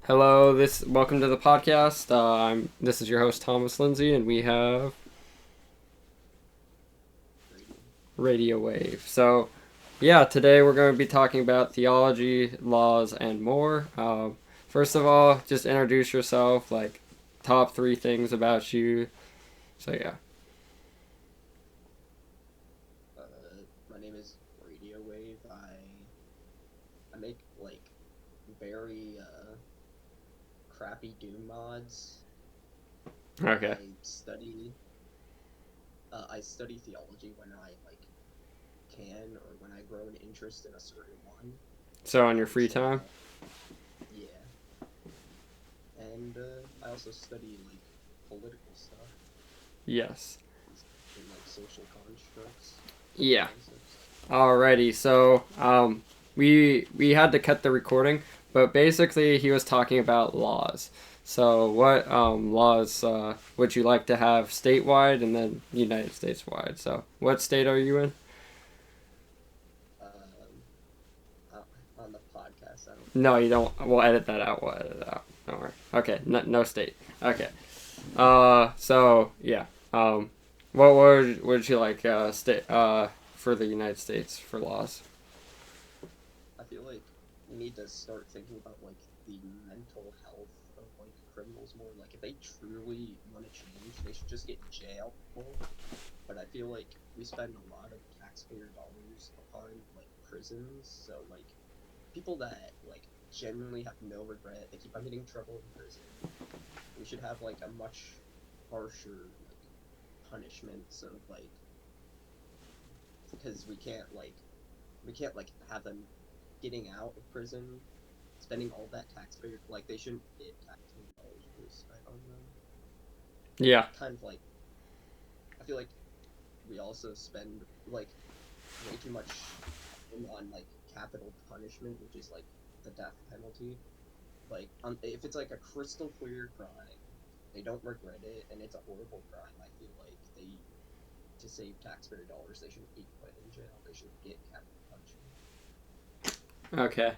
Hello, welcome to the podcast. This is your host Thomas Lindsay, and we have RadioWave. So, yeah, today we're going to be talking about theology, laws, and more. First of all, just introduce yourself, like top 3 things about you. So yeah. My name is RadioWave. I make like very crappy Doom mods. Okay. I study theology when I can, or when I grow an interest in a certain one. So on your free time? Yeah. And I also study political stuff. Yes. And social constructs. Yeah. Alrighty, so we had to cut the recording, but basically he was talking about laws. So what laws would you like to have statewide and then United States wide? So what state are you in? On the podcast, I don't. No, you don't. We'll edit that out. We'll edit it out. Don't worry. Okay, no state. Okay. So yeah. What would you like state for the United States for laws? I feel like we need to start thinking about the mental health of criminals more. If they truly want to change, they should just get jailed. But I feel like we spend a lot of taxpayer dollars upon prisons, so people that genuinely have no regret, they keep on getting in trouble in prison. We should have a much harsher punishment, so because we can't have them getting out of prison, spending all that taxpayer, they shouldn't get taxpayer dollars spent on them. Yeah. Kind of I feel like we also spend way too much on capital punishment, which is the death penalty. If it's a crystal clear crime, they don't regret it, and it's a horrible crime, I feel like to save taxpayer dollars, they shouldn't be put in jail. They should get capital punishment. Okay.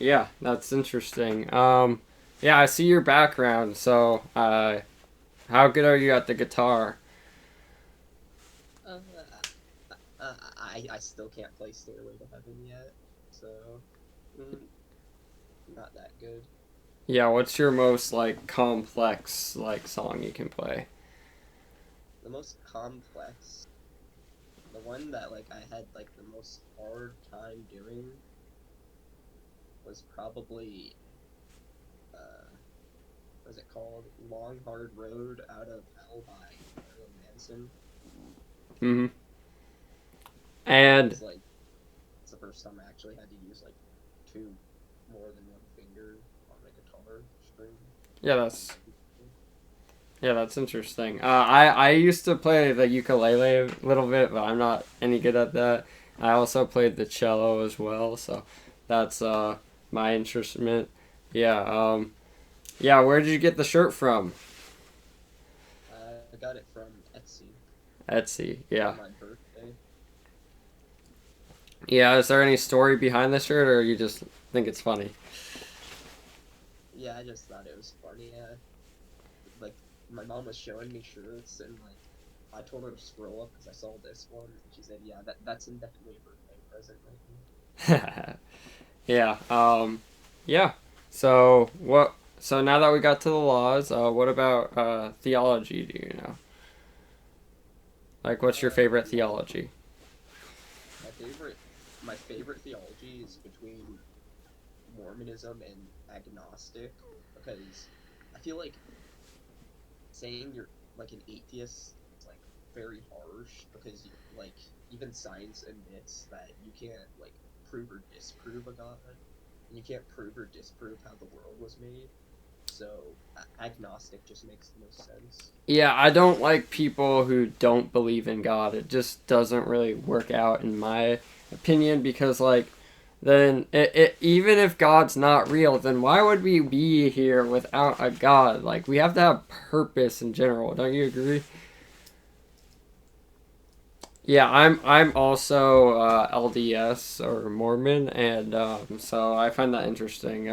Yeah, that's interesting. Yeah, I see your background. So, how good are you at the guitar? I still can't play Stairway to Heaven yet, so not that good. Yeah, what's your most complex song you can play? The most complex, the one that I had the most hard time doing was probably what is it called? Long Hard Road Out of Hell by Marilyn Manson. Mm-hmm. And it's the first time I actually had to use two more than one finger on the guitar string. Yeah, that's interesting. I used to play the ukulele a little bit, but I'm not any good at that. I also played the cello as well, so that's my instrument. Yeah. Yeah. Where did you get the shirt from? I got it from Etsy. Etsy. Yeah. For my birthday. Yeah. Is there any story behind the shirt, or you just think it's funny? Yeah, I just thought it was funny. My mom was showing me shirts, and I told her to scroll up because I saw this one, and she said, "Yeah, that's definitely a birthday present." Yeah. Yeah. So what? So now that we got to the laws, what about theology? Do you know? What's your favorite theology? My favorite theology is between Mormonism and agnostic, because I feel like saying you're an atheist is very harsh, because even science admits that you can't prove or disprove a god, and you can't prove or disprove how the world was made. So agnostic just makes no sense. Yeah, I don't like people who don't believe in God. It just doesn't really work out in my opinion, because then even if God's not real, then why would we be here without a God? We have to have purpose in general. Don't you agree? Yeah, I'm also LDS or Mormon, and so I find that interesting.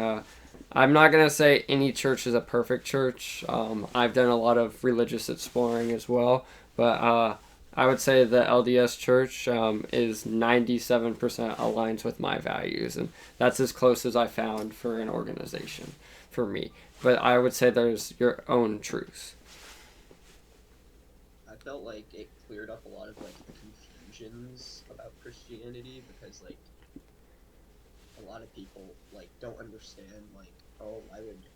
I'm not gonna say any church is a perfect church. I've done a lot of religious exploring as well, but I would say the LDS church is 97% aligns with my values, and that's as close as I found for an organization for me. But I would say there's your own truths. I felt like it cleared up a lot of like the confusions about Christianity because like a lot of people like don't understand like, oh, why would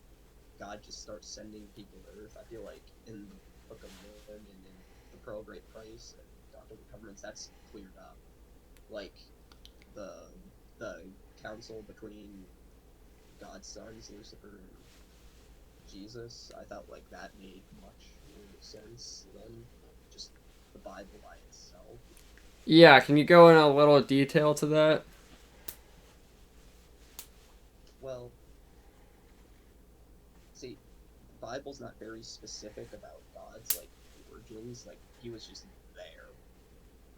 God just start sending people to Earth? I feel like in the Book of Mormon and in the Pearl of Great Price and Doctrine and Covenants, that's cleared up. Like the the council between God's sons, Lucifer and Jesus, I felt like that made much more sense than just the Bible by itself. Yeah, can you go in a little detail to that? Well, see, the Bible's not very specific about God's like origins. Like he was just there,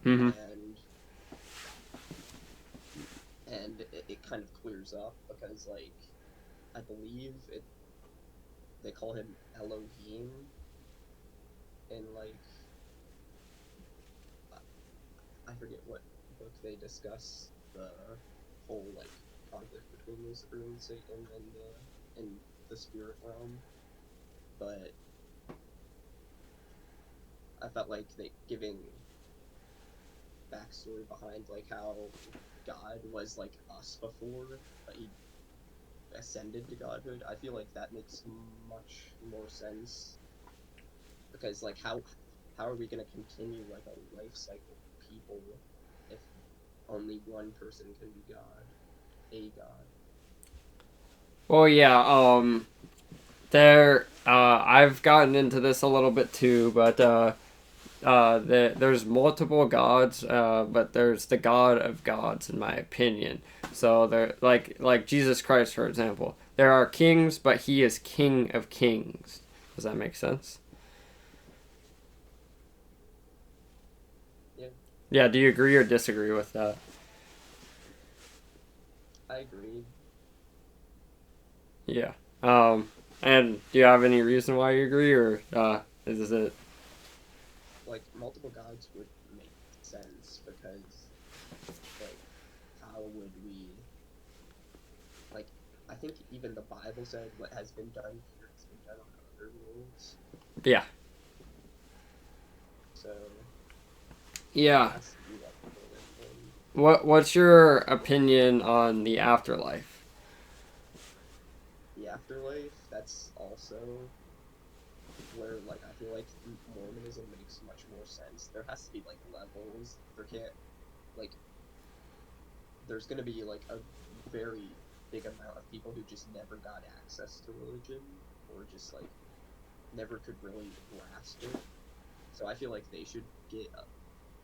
Mm-hmm. and it kind of clears up because like I believe it they call him Elohim in like I forget what book they discuss the whole like conflict between Lucifer and Satan and the spirit realm, but I felt like they giving backstory behind like how God was like us before, but he ascended to godhood. I feel like that makes much more sense because like how are we gonna continue like a life cycle of people if only one person can be God, a God? Well, yeah. I've gotten into this a little bit too, but there's multiple gods, but there's the God of gods, in my opinion. So there, like Jesus Christ, for example, there are kings, but he is King of kings. Does that make sense? Yeah, Yeah. Do you agree or disagree with that? I agree. Yeah. Um, and do you have any reason why you agree, or is it? Like multiple gods would make sense because like how would we like I think even the Bible said what has been done here has been done on other worlds. Yeah. So there Yeah. has to be like more than one. What's your opinion on the afterlife? The afterlife, that's also where like I feel like Mormonism makes much more sense. There has to be like levels. There can't like there's gonna be like a very big amount of people who just never got access to religion or just like never could really grasp it. So I feel like they should get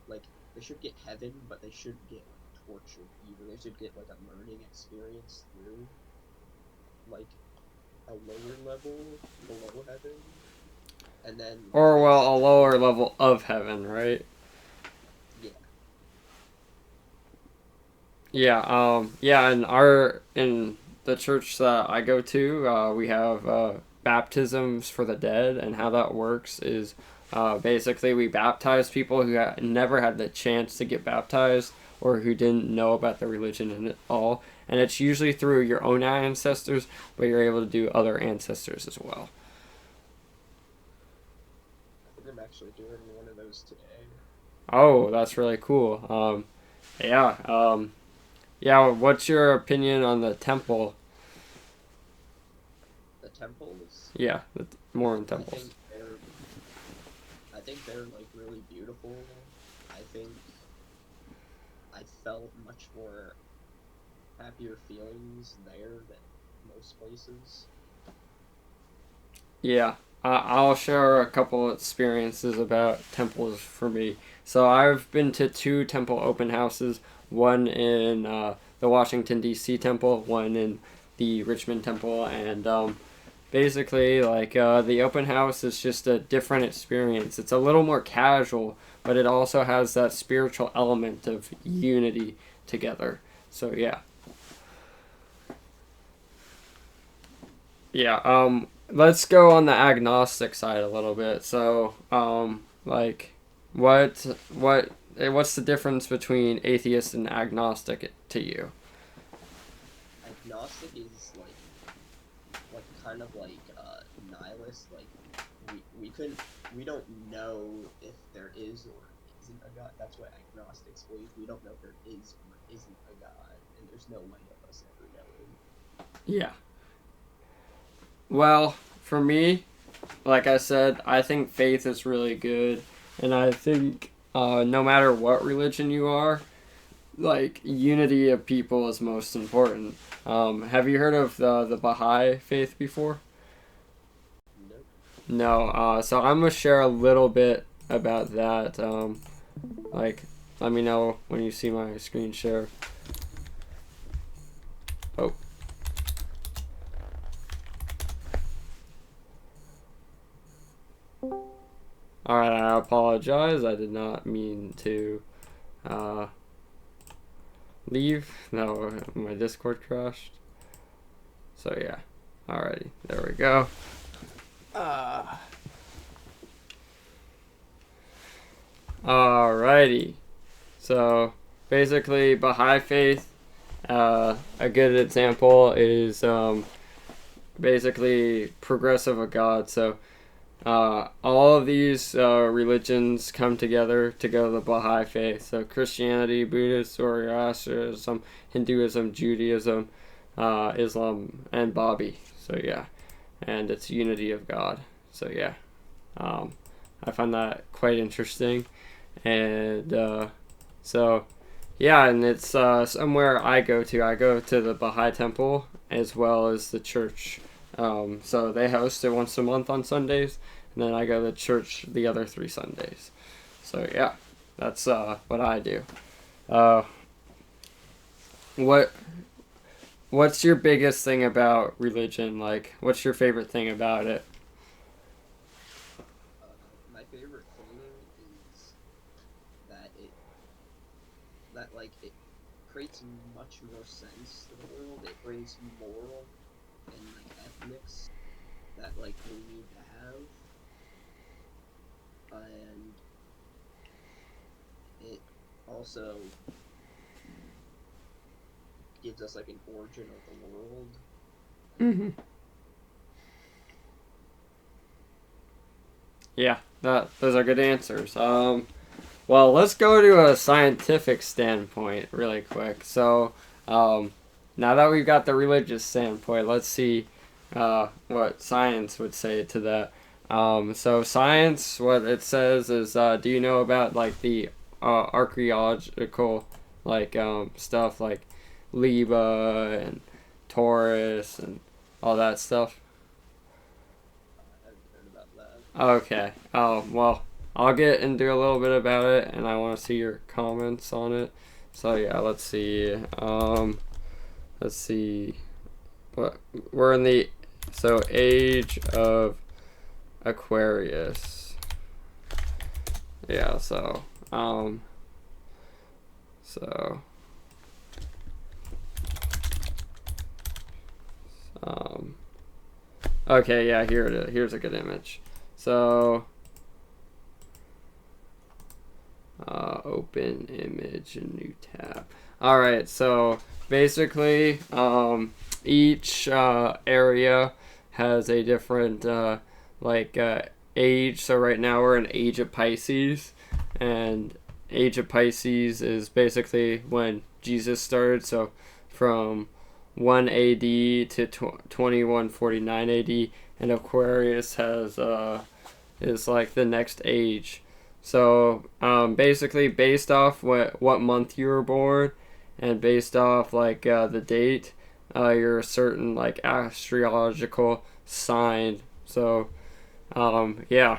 like they should get heaven, but they shouldn't get like tortured either. They should get like a learning experience through like a lower level below heaven, and then Or well, a lower basically level of heaven, right? yeah. Yeah. Yeah. In the church that I go to, we have baptisms for the dead, and how that works is basically we baptize people who never had the chance to get baptized or who didn't know about the religion at all. And it's usually through your own ancestors, but you're able to do other ancestors as well. I think I'm actually doing one of those today. Oh, that's really cool. Yeah. Yeah. What's your opinion on the temple? The temples, Yeah, the Mormon I temples. think they're I think they're like really beautiful. I think I felt much more happier feelings there than most places. Yeah, I'll share a couple experiences about temples for me. So I've been to two temple open houses, one in the Washington D.C. temple, one in the Richmond temple, and basically, like, the open house is just a different experience. It's a little more casual, but it also has that spiritual element of unity together. So, yeah. Yeah, let's go on the agnostic side a little bit. So, like, what's the difference between atheist and agnostic to you? Agnostic is like kind of like nihilist. Like we don't know if there is or isn't a God. That's what agnostics believe. We don't know if there is or isn't a God, and there's no way of us ever knowing. Yeah. Well, for me, like I said, I think faith is really good, and I think no matter what religion you are, like, unity of people is most important. Have you heard of the Baha'i faith before? Nope. No. So I'm gonna share a little bit about that. Like, let me know when you see my screen share. Oh. Alright, I apologize. I did not mean to leave. No, my Discord crashed. So yeah. Alrighty, there we go. Alrighty. So basically, Baha'i faith, a good example is basically progressive of God. So all of these religions come together to go to the Baha'i faith. So Christianity, Buddhism, Zoroastrianism, Hinduism, Judaism, Islam, and Babi. So yeah, and it's unity of God. So yeah, I find that quite interesting, and so yeah, and it's somewhere I go to. I go to the Baha'i temple as well as the church. So they host it once a month on Sundays, and then I go to church the other 3 Sundays. So yeah, that's what I do. What's your biggest thing about religion? Like, what's your favorite thing about it? My favorite thing is that it creates much more sense to the world. It brings moral and like ethics that like we need to have, and it also gives us like an origin of the world. Mm-hmm. Yeah, those are good answers. Well, let's go to a scientific standpoint really quick. So, now that we've got the religious standpoint, let's see what science would say to that. So science, what it says is, do you know about like the archaeological like stuff like Liba and Taurus and all that stuff? I haven't heard about that. Okay. Well, I'll get into a little bit about it, and I want to see your comments on it. So yeah, let's see. Let's see. What we're in the age of Aquarius. Yeah. So Okay. Yeah. Here it is. Here's a good image. So. Open image, a new tab. Alright, so basically each area has a different age. So right now we're in age of Pisces, and age of Pisces is basically when Jesus started, so from 1 AD to 2149 AD, and Aquarius has is like the next age. So basically based off what month you were born, and based off like the date, you're a certain like astrological sign. So yeah,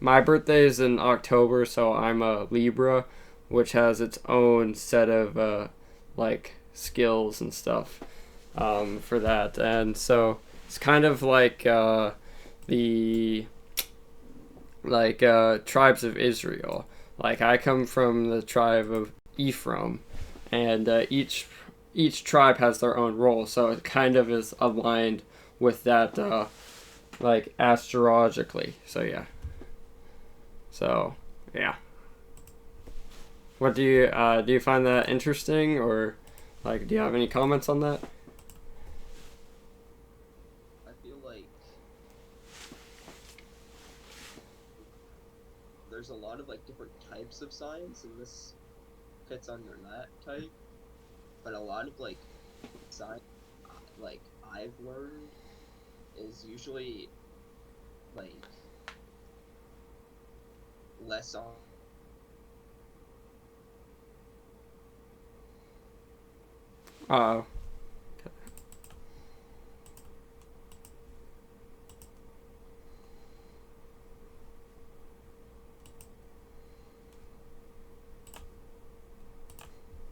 my birthday is in October, so I'm a Libra, which has its own set of like skills and stuff for that. And so It's kind of like the tribes of Israel. Like I come from the tribe of Ephraim, and each tribe has their own role, so it kind of is aligned with that like astrologically. So yeah. So yeah. What do you find that interesting, or like do you have any comments on that? I feel like there's a lot of like different types of science, and this fits under that type. But a lot of like science, like I've learned, is usually like less on. Uh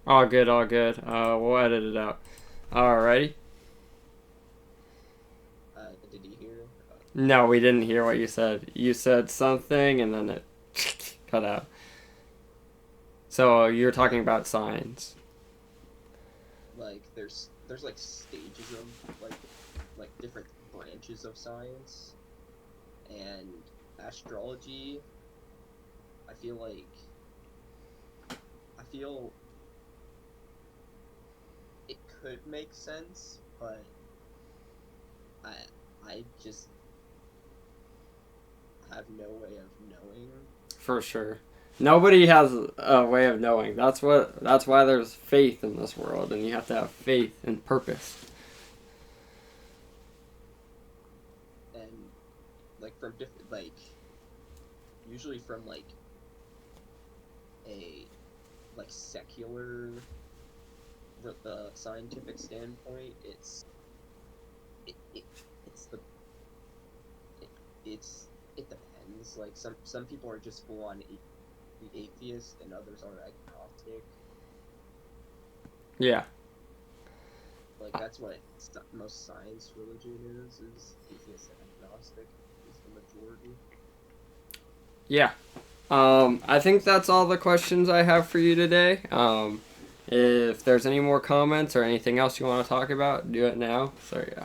all good, all good. We'll edit it out. Alrighty. Did you hear? No, we didn't hear what you said. You said something and then it cut out. So you're talking about signs. Like there's like stages of like different branches of science, and astrology. I feel it could make sense, but I I just have no way of knowing. For sure. Nobody has a way of knowing. That's why there's faith in this world, and you have to have faith and purpose. And like from different usually from like a secular the scientific standpoint, it's the it depends. Like some people are just full on atheist, and others are agnostic. Yeah. Like that's what most science religion is atheist and agnostic is the majority. Yeah. I think that's all the questions I have for you today. If there's any more comments or anything else you want to talk about, do it now. So yeah.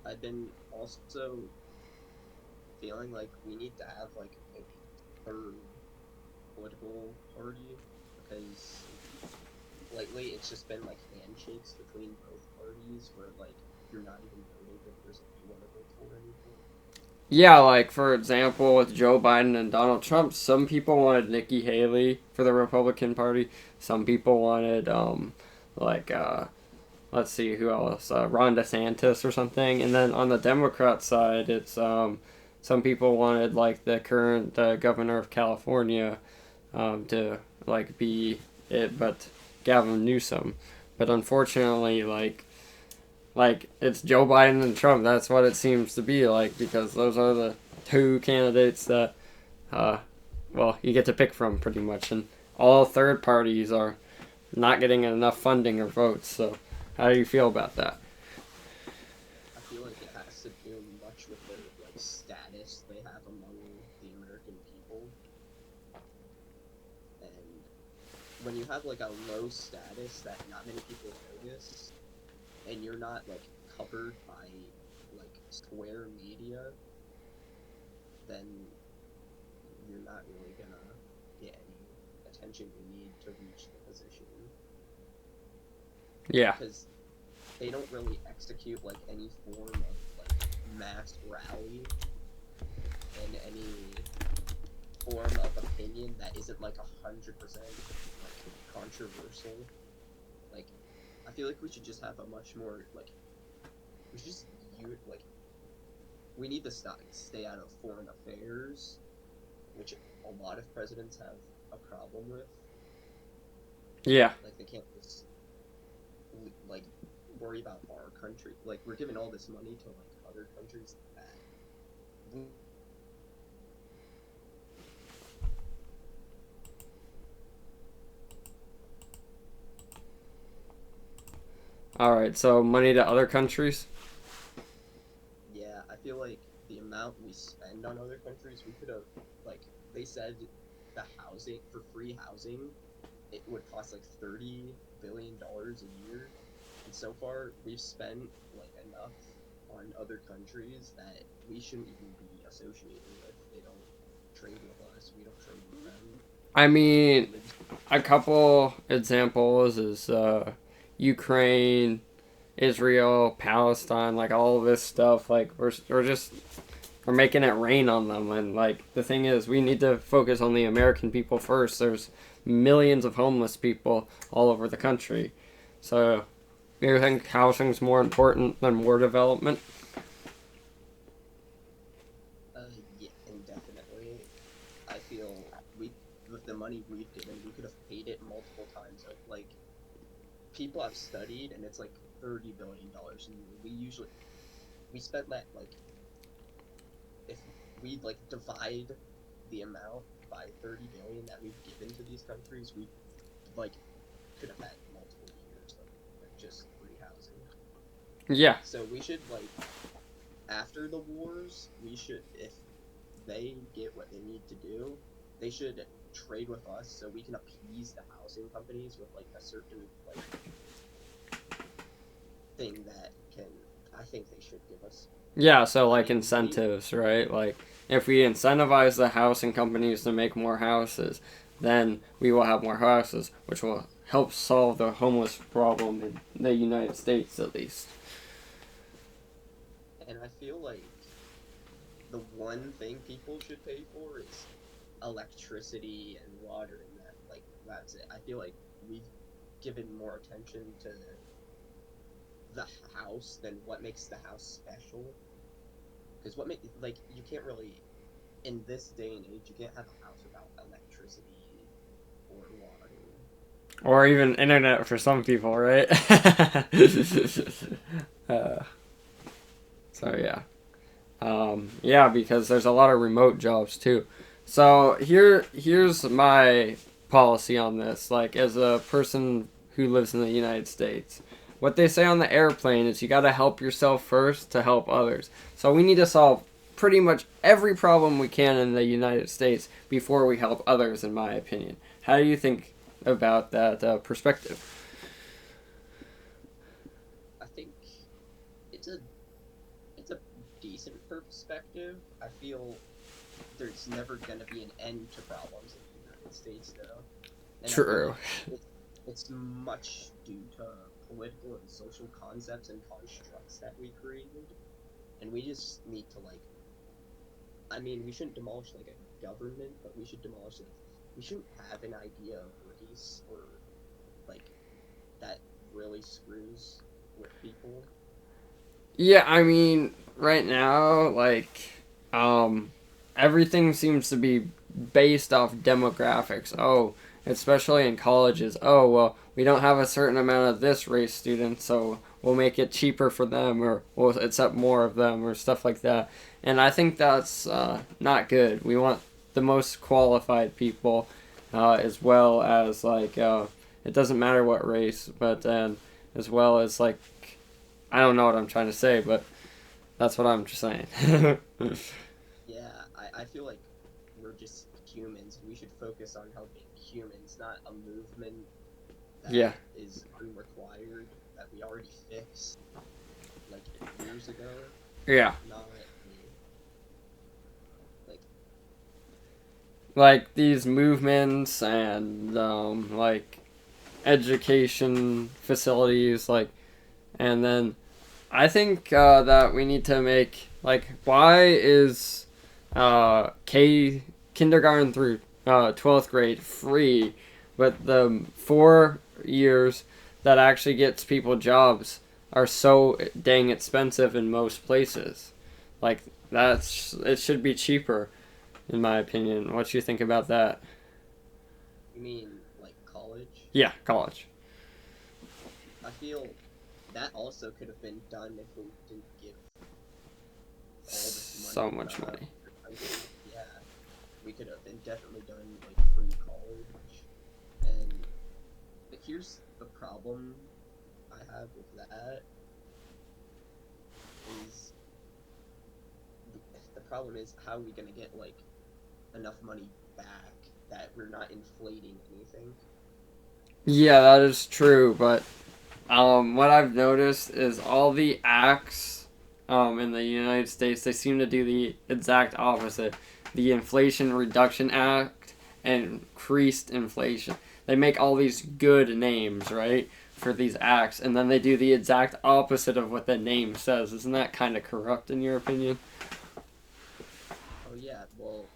I've been also feeling like we need to have like a third political party, because lately it's just been like handshakes between both parties where like you're not even voting if there's you want to vote for anything. Yeah, like for example, with Joe Biden and Donald Trump, some people wanted Nikki Haley for the Republican Party. Some people wanted like let's see who else, Ron DeSantis or something. And then on the Democrat side, it's some people wanted like the current governor of California to like be it, but Gavin Newsom. But unfortunately, like it's Joe Biden and Trump. That's what it seems to be like, because those are the two candidates that well, you get to pick from pretty much, and all third parties are not getting enough funding or votes. So how do you feel about that? I feel like it has to do much with the like status they have among the American people, and when you have like a low status that not many people notice, and you're not like covered by like square media, then you're not really gonna get any attention you need to reach the position. Yeah. Because they don't really execute like any form of like mass rally and any form of opinion that isn't like 100% like controversial. Like I feel like we should just have a much more like we should just we need to stay out of foreign affairs, which a lot of presidents have a problem with. Yeah. Like they can't just like worry about our country. Like we're giving all this money to like other countries that All right, so money to other countries. Yeah, I feel like the amount we spend on other countries, we could have, like, they said the housing, for free housing, it would cost like $30 billion a year. And so far, we've spent, like, enough on other countries that we shouldn't even be associated with. They don't trade with us, we don't trade with them. I mean, And they just, a couple examples is Ukraine, Israel, Palestine, like all of this stuff. Like we're making it rain on them, and like the thing is, we need to focus on the American people first. There's millions of homeless people all over the country, so you think housing's more important than more development? yeah, indefinitely. I feel with the money we've given, we could have paid it multiple times. Like, people have studied, and it's like $30 billion a year. We spent that, like, if we like divide the amount by 30 billion that we've given to these countries, we like could have had multiple years of like just free housing. Yeah, So we should, like, after the wars, we should, if they get what they need to do, they should trade with us so we can appease the housing companies with like a certain like thing that can, I think they should give us. yeah. So I like mean, incentives, right? Like if we incentivize the housing companies to make more houses, then we will have more houses, which will help solve the homeless problem in the United States, at least. and I feel like the one thing people should pay for is electricity and water, and that, like, that's it. I feel like we've given more attention to the house than what makes the house special. Because what make like you can't really, in this day and age, you can't have a house without electricity or water. Or even internet for some people, right? uh, so yeah. Yeah, because there's a lot of remote jobs too. So here's my policy on this. Like as a person who lives in the United States, what they say on the airplane is you got to help yourself first to help others. So we need to solve pretty much every problem we can in the United States before we help others, in my opinion. How do you think about that perspective? I think it's a it's a decent perspective. I feel there's never gonna be an end to problems in the United States, though, and I feel True. like it's much due to political and social concepts and constructs that we created, and we just need to, like, I mean, we shouldn't demolish like a government, but we should demolish, like, we shouldn't have an idea of race or like that really screws with people. Yeah, I mean, right now, like, um, everything seems to be based off demographics. Oh, especially in colleges. Oh, well, we don't have a certain amount of this race students, so we'll make it cheaper for them, or we'll accept more of them, or stuff like that. And I think that's not good. We want the most qualified people, as well as, like, it doesn't matter what race, but then as well as, like, I don't know what I'm trying to say, but that's what I'm just saying. Yeah, I feel like we're just humans, and we should focus on helping humans, not a movement that Yeah. is unrequired, that we already fixed like years ago. Yeah. Not like, Like these movements and like education facilities, like, and then I think that we need to make like why is kindergarten through 12th grade free, but the 4 years that actually gets people jobs are so dang expensive in most places. Like that's it should be cheaper, in my opinion. What do you think about that? you mean like college? Yeah, college. I feel that also could have been done if we didn't give all this So money much money. to the country. Yeah, we could have been definitely done like free college. And but here's the problem I I have with that is the problem is how are we gonna get like enough money back that we're not inflating anything? Yeah, that is true, but what I've noticed is all the acts in the United States, they seem to do the exact opposite. The Inflation Reduction Act increased inflation. They make all these good names, right, for these acts, and then they do the exact opposite of what the name says. Isn't that kind of corrupt in your opinion? Oh yeah, well,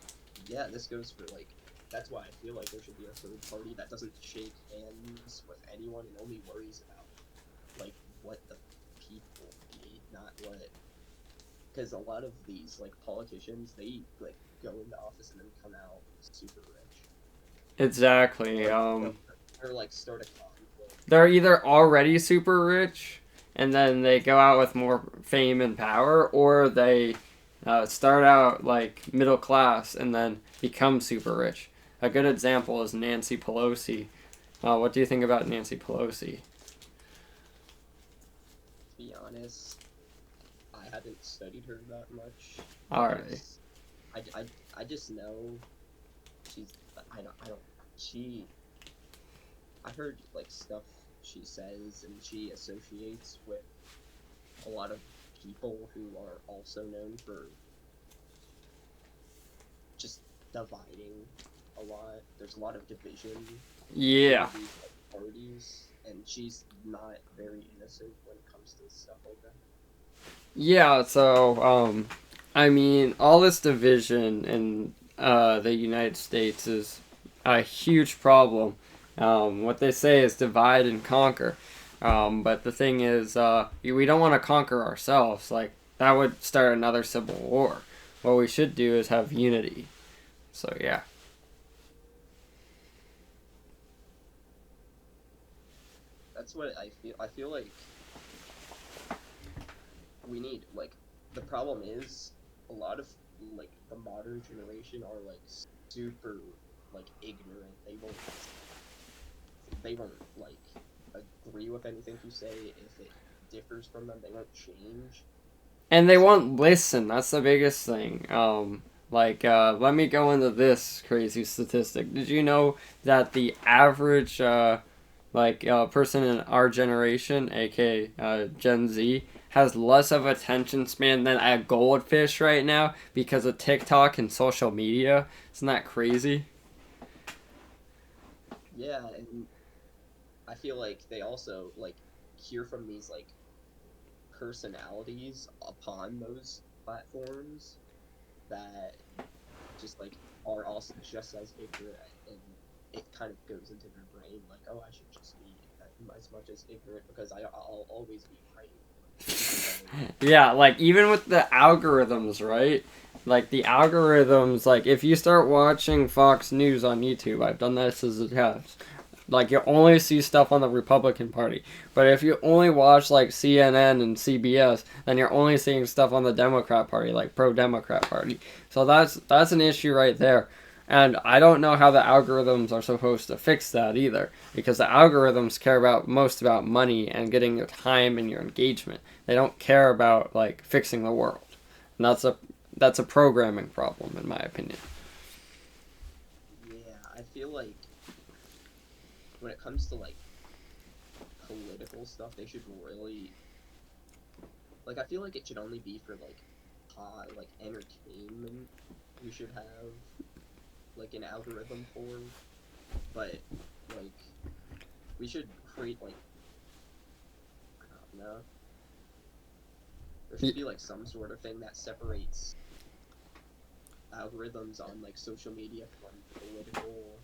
yeah, this goes for like that's why I feel like there should be a third party that doesn't shake hands with anyone and only worries about like what the people need, not what. Because a lot of these like politicians, they like go into office and then come out super rich, Exactly. or like start a conflict. They're either already super rich and then they go out with more fame and power, or they start out like middle class and then become super rich. A good example is Nancy Pelosi. What do you think about Nancy Pelosi? To be honest, I haven't studied her that much. Alright. I just know she's I don't she I heard like stuff she says and she associates with a lot of people who are also known for just dividing a lot. There's a lot of division Yeah. in these parties, and she's not very innocent when it comes to stuff like that. Yeah, so, I mean, all this division in the United States is a huge problem. What they say is divide and conquer. But the thing is, we don't want to conquer ourselves. Like, that would start another civil war. What we should do is have unity. So, yeah. That's what I feel. I feel like we need like the problem is a lot of like the modern generation are like super like ignorant. They won't like agree with anything you say. If it differs from them, they won't change. And they So won't listen. That's the biggest thing. Let me go into this crazy statistic. Did you know that the average person in our generation, aka Gen Z, has less of attention span than a goldfish right now because of TikTok and social media? Isn't that crazy? yeah, and I feel like they also like hear from these like personalities upon those platforms that just like are also just as ignorant, and it kind of goes into their brain like, oh, I should just be as much as ignorant because I'll always be right, even though Yeah, like even with the algorithms, right? Like the algorithms, like if you start watching Fox News on YouTube, I've done this as a test. Like you only see stuff on the Republican Party, but if you only watch like CNN and CBS, then you're only seeing stuff on the Democrat Party, like pro-Democrat Party. So that's an issue right there. And I don't know how the algorithms are supposed to fix that either, because the algorithms care about most about money and getting your time and your engagement. They don't care about like fixing the world, and that's a programming problem in my opinion. yeah, I feel like when it comes to like political stuff, they should really like. I feel like it should only be for like entertainment. We should have like an algorithm for, but like we should create like I don't know. There should be like some sort of thing that separates algorithms on like social media from political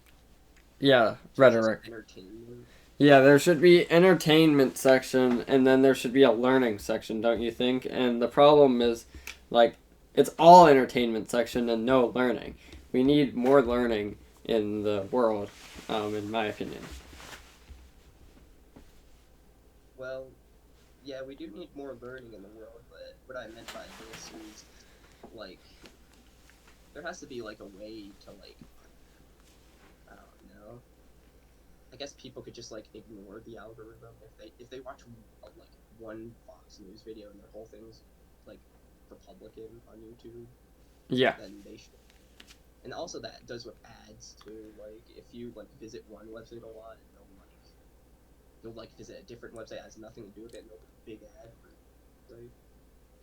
Yeah, to just rhetoric. entertainment. Yeah, there should be entertainment section and then there should be a learning section, don't you think? And the problem is like it's all entertainment section and no learning. We need more learning in the world, in my opinion. Well, yeah, we do need more learning in the world, but what I meant by this is like there has to be like a way to like I don't know. I guess people could just like ignore the algorithm if they watch like one Fox News video and their whole thing's like Republican on YouTube, Yeah. then they should. And also that does with ads too. Like if you like visit one website a lot, and they'll like visit a different website that has nothing to do with it, and they'll put a big ad for like.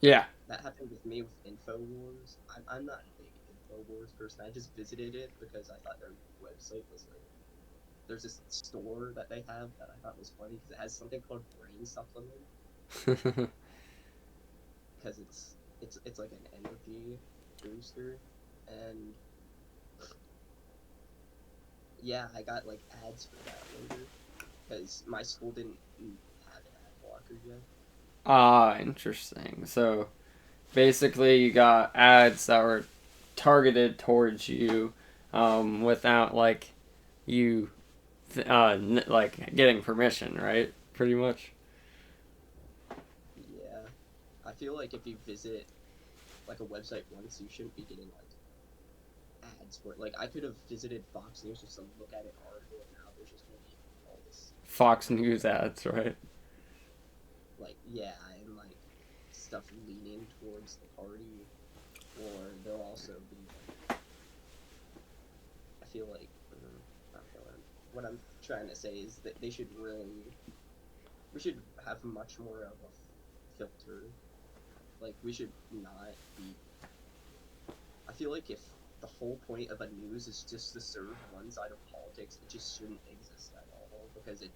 Yeah. That happened with me with InfoWars. I'm not a big InfoWars person. I just visited it because I thought their website was like. There's this store that they have that I thought was funny because it has something called brain supplement. Because it's like an energy booster, and yeah, I got like ads for that later because my school didn't have an ad blocker yet. Ah, interesting. So basically, you got ads that were targeted towards you, without like you, like getting permission, right? Pretty much. Yeah, I feel like if you visit like a website once, you shouldn't be getting like ads for it. Like I could have visited Fox News just to look at an article, and now there's just gonna be all this Fox News ads, right? like yeah, and like stuff leaning towards the party, or there'll also be like, I feel like not feeling, what I'm trying to say is that we should have much more of a filter. Like we should not be. I feel like if the whole point of a news is just to serve one side of politics, it just shouldn't exist at all because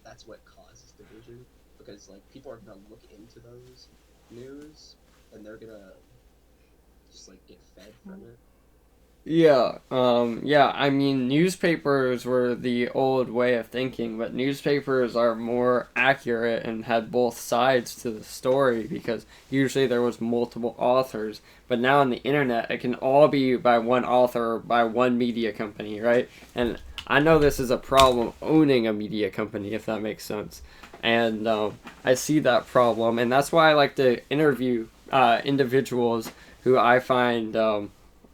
that's what causes division. Because like people are gonna look into those news and they're gonna just like get fed from it. Yeah, I mean, newspapers were the old way of thinking, but newspapers are more accurate and had both sides to the story because usually there was multiple authors. But now on the internet, it can all be by one author or by one media company, right? And I know this is a problem owning a media company, if that makes sense. And I see that problem, and that's why I like to interview individuals who I find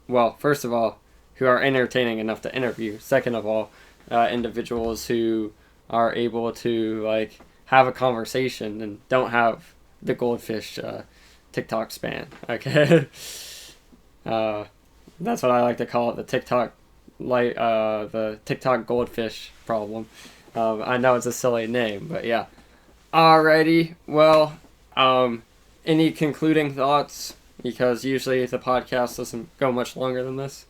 well, first of all, who are entertaining enough to interview. Second of all, individuals who are able to like have a conversation and don't have the goldfish TikTok span. Okay, that's what I like to call it, the TikTok goldfish problem. I know it's a silly name, but yeah. Alrighty, well, any concluding thoughts? Because usually the podcast doesn't go much longer than this.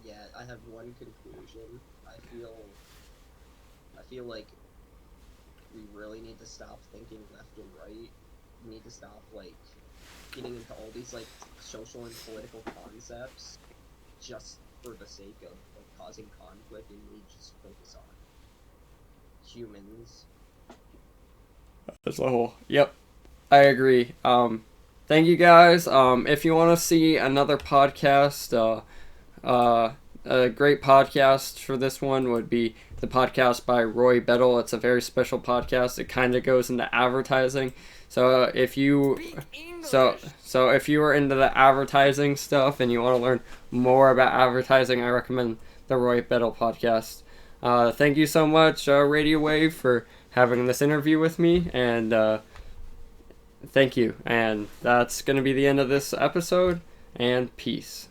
Yeah, I have one conclusion. I feel like we really need to stop thinking left and right. We need to stop like getting into all these like social and political concepts just for the sake of like causing conflict, and we just focus on humans. As a whole. Yep. I agree. Thank you guys. If you want to see another podcast, a great podcast for this one would be the podcast by Roy Bettel. It's a very special podcast. It kind of goes into advertising. So if you if you are into the advertising stuff and you want to learn more about advertising, I recommend the Roy Bettel podcast. Thank you so much, RadioWave, for having this interview with me, and thank you. And that's going to be the end of this episode, and peace.